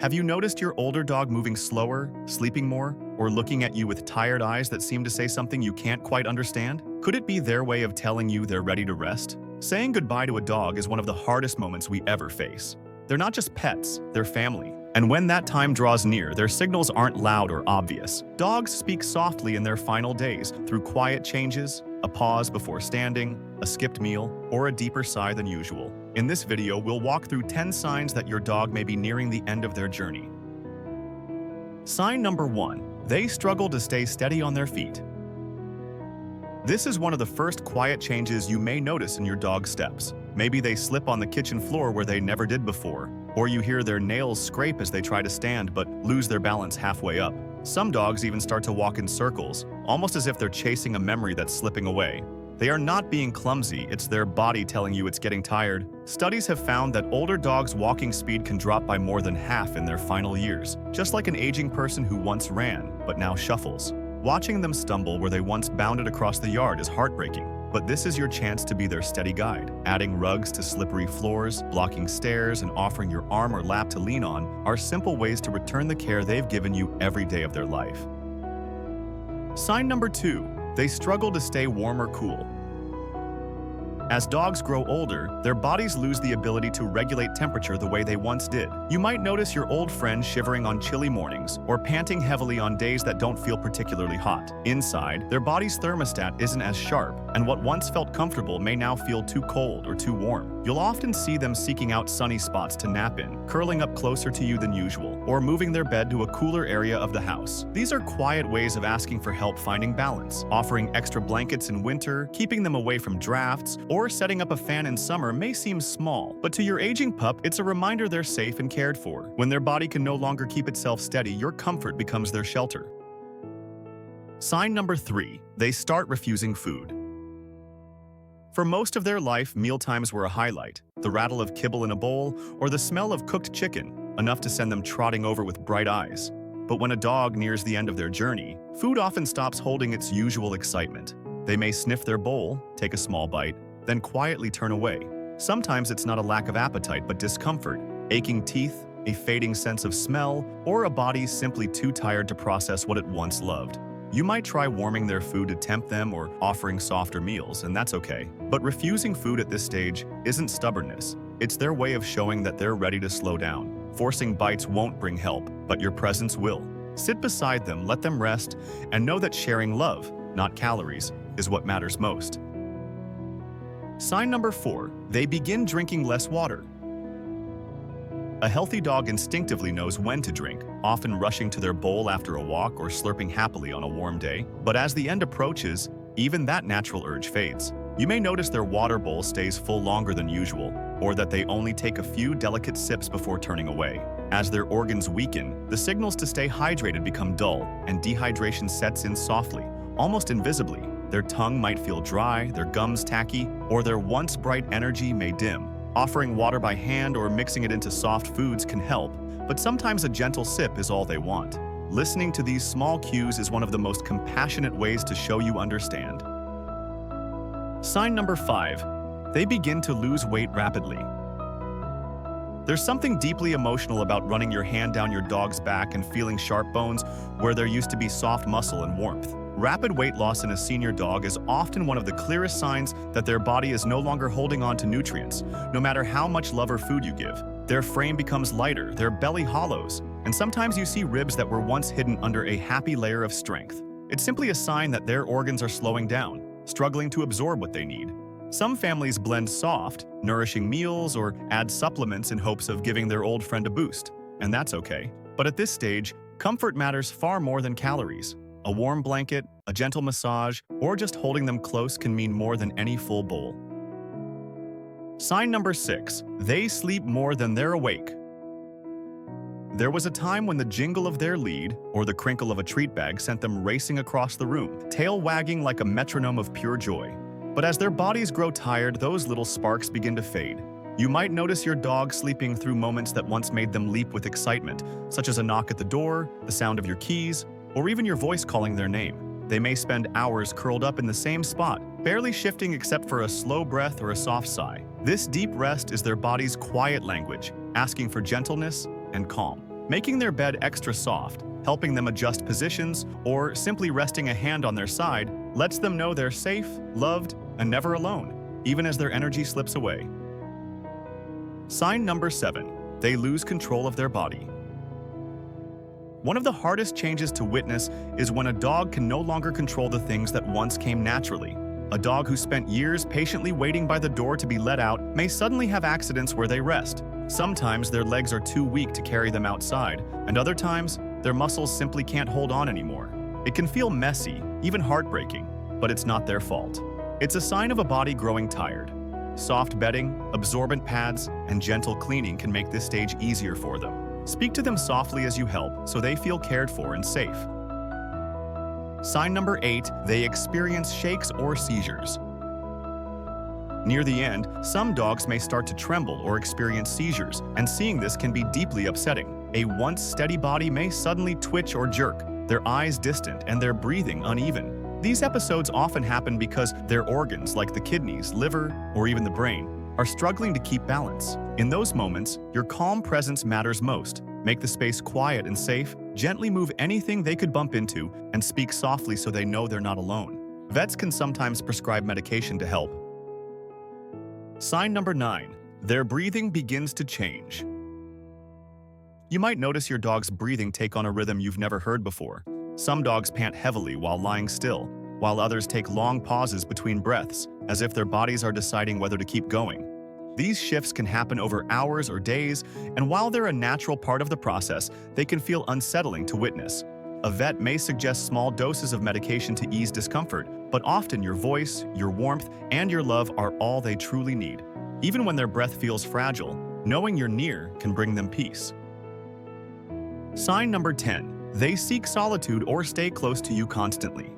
Have you noticed your older dog moving slower, sleeping more, or looking at you with tired eyes that seem to say something you can't quite understand? Could it be their way of telling you they're ready to rest? Saying goodbye to a dog is one of the hardest moments we ever face. They're not just pets, they're family. And when that time draws near, their signals aren't loud or obvious. Dogs speak softly in their final days through quiet changes, a pause before standing, a skipped meal, or a deeper sigh than usual. In this video, we'll walk through 10 signs that your dog may be nearing the end of their journey. Sign number 1. They struggle to stay steady on their feet. This is one of the first quiet changes you may notice in your dog's steps. Maybe they slip on the kitchen floor where they never did before, or you hear their nails scrape as they try to stand but lose their balance halfway up. Some dogs even start to walk in circles, almost as if they're chasing a memory that's slipping away. They are not being clumsy, it's their body telling you it's getting tired. Studies have found that older dogs' walking speed can drop by more than half in their final years, just like an aging person who once ran, but now shuffles. Watching them stumble where they once bounded across the yard is heartbreaking, but this is your chance to be their steady guide. Adding rugs to slippery floors, blocking stairs, and offering your arm or lap to lean on are simple ways to return the care they've given you every day of their life. Sign number 2. They struggle to stay warm or cool. As dogs grow older, their bodies lose the ability to regulate temperature the way they once did. You might notice your old friend shivering on chilly mornings or panting heavily on days that don't feel particularly hot. Inside, their body's thermostat isn't as sharp, and what once felt comfortable may now feel too cold or too warm. You'll often see them seeking out sunny spots to nap in, curling up closer to you than usual, or moving their bed to a cooler area of the house. These are quiet ways of asking for help finding balance. Offering extra blankets in winter, keeping them away from drafts, or setting up a fan in summer may seem small, but to your aging pup, it's a reminder they're safe and cared for. When their body can no longer keep itself steady, your comfort becomes their shelter. Sign number 3. They start refusing food. For most of their life, mealtimes were a highlight. The rattle of kibble in a bowl, or the smell of cooked chicken, enough to send them trotting over with bright eyes. But when a dog nears the end of their journey, food often stops holding its usual excitement. They may sniff their bowl, take a small bite, then quietly turn away. Sometimes it's not a lack of appetite, but discomfort, aching teeth, a fading sense of smell, or a body simply too tired to process what it once loved. You might try warming their food to tempt them or offering softer meals, and that's okay. But refusing food at this stage isn't stubbornness. It's their way of showing that they're ready to slow down. Forcing bites won't bring help, but your presence will. Sit beside them, let them rest, and know that sharing love, not calories, is what matters most. Sign number 4. They begin drinking less water. A healthy dog instinctively knows when to drink, often rushing to their bowl after a walk or slurping happily on a warm day. But as the end approaches, even that natural urge fades. You may notice their water bowl stays full longer than usual, or that they only take a few delicate sips before turning away. As their organs weaken, the signals to stay hydrated become dull, and dehydration sets in softly, almost invisibly. Their tongue might feel dry, their gums tacky, or their once bright energy may dim. Offering water by hand or mixing it into soft foods can help, but sometimes a gentle sip is all they want. Listening to these small cues is one of the most compassionate ways to show you understand. Sign number 5. They begin to lose weight rapidly. There's something deeply emotional about running your hand down your dog's back and feeling sharp bones where there used to be soft muscle and warmth. Rapid weight loss in a senior dog is often one of the clearest signs that their body is no longer holding on to nutrients, no matter how much love or food you give. Their frame becomes lighter, their belly hollows, and sometimes you see ribs that were once hidden under a happy layer of strength. It's simply a sign that their organs are slowing down, struggling to absorb what they need. Some families blend soft, nourishing meals or add supplements in hopes of giving their old friend a boost, and that's okay. But at this stage, comfort matters far more than calories. A warm blanket, a gentle massage, or just holding them close can mean more than any full bowl. Sign number 6. They sleep more than they're awake. There was a time when the jingle of their lead or the crinkle of a treat bag sent them racing across the room, tail wagging like a metronome of pure joy. But as their bodies grow tired, those little sparks begin to fade. You might notice your dog sleeping through moments that once made them leap with excitement, such as a knock at the door, the sound of your keys, or even your voice calling their name. They may spend hours curled up in the same spot, barely shifting except for a slow breath or a soft sigh. This deep rest is their body's quiet language, asking for gentleness and calm. Making their bed extra soft, helping them adjust positions, or simply resting a hand on their side lets them know they're safe, loved, and never alone, even as their energy slips away. Sign number 7. They lose control of their body. One of the hardest changes to witness is when a dog can no longer control the things that once came naturally. A dog who spent years patiently waiting by the door to be let out may suddenly have accidents where they rest. Sometimes their legs are too weak to carry them outside, and other times, their muscles simply can't hold on anymore. It can feel messy, even heartbreaking, but it's not their fault. It's a sign of a body growing tired. Soft bedding, absorbent pads, and gentle cleaning can make this stage easier for them. Speak to them softly as you help so they feel cared for and safe. Sign number 8, they experience shakes or seizures. Near the end, some dogs may start to tremble or experience seizures, and seeing this can be deeply upsetting. A once steady body may suddenly twitch or jerk, their eyes distant and their breathing uneven. These episodes often happen because their organs, like the kidneys, liver, or even the brain, are struggling to keep balance. In those moments, your calm presence matters most. Make the space quiet and safe, gently move anything they could bump into, and speak softly so they know they're not alone. Vets can sometimes prescribe medication to help. Sign number 9. Their breathing begins to change. You might notice your dog's breathing take on a rhythm you've never heard before. Some dogs pant heavily while lying still, while others take long pauses between breaths, as if their bodies are deciding whether to keep going. These shifts can happen over hours or days, and while they're a natural part of the process, they can feel unsettling to witness. A vet may suggest small doses of medication to ease discomfort, but often your voice, your warmth, and your love are all they truly need. Even when their breath feels fragile, knowing you're near can bring them peace. Sign number 10. They seek solitude or stay close to you constantly.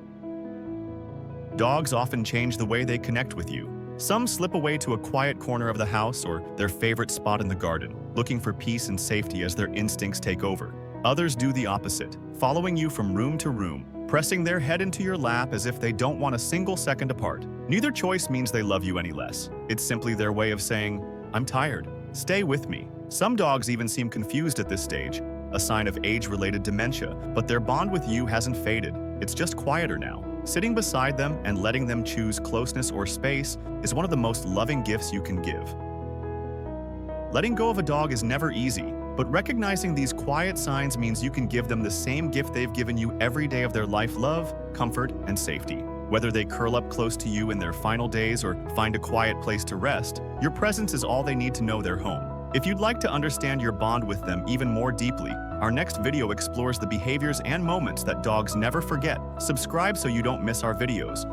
Dogs often change the way they connect with you. Some slip away to a quiet corner of the house or their favorite spot in the garden, looking for peace and safety as their instincts take over. Others do the opposite, following you from room to room, pressing their head into your lap as if they don't want a single second apart. Neither choice means they love you any less. It's simply their way of saying, "I'm tired. Stay with me." Some dogs even seem confused at this stage, a sign of age-related dementia, but their bond with you hasn't faded. It's just quieter now. Sitting beside them and letting them choose closeness or space is one of the most loving gifts you can give. Letting go of a dog is never easy, but recognizing these quiet signs means you can give them the same gift they've given you every day of their life: love, comfort, and safety. Whether they curl up close to you in their final days or find a quiet place to rest, your presence is all they need to know they're home. If you'd like to understand your bond with them even more deeply, our next video explores the behaviors and moments that dogs never forget. Subscribe so you don't miss our videos.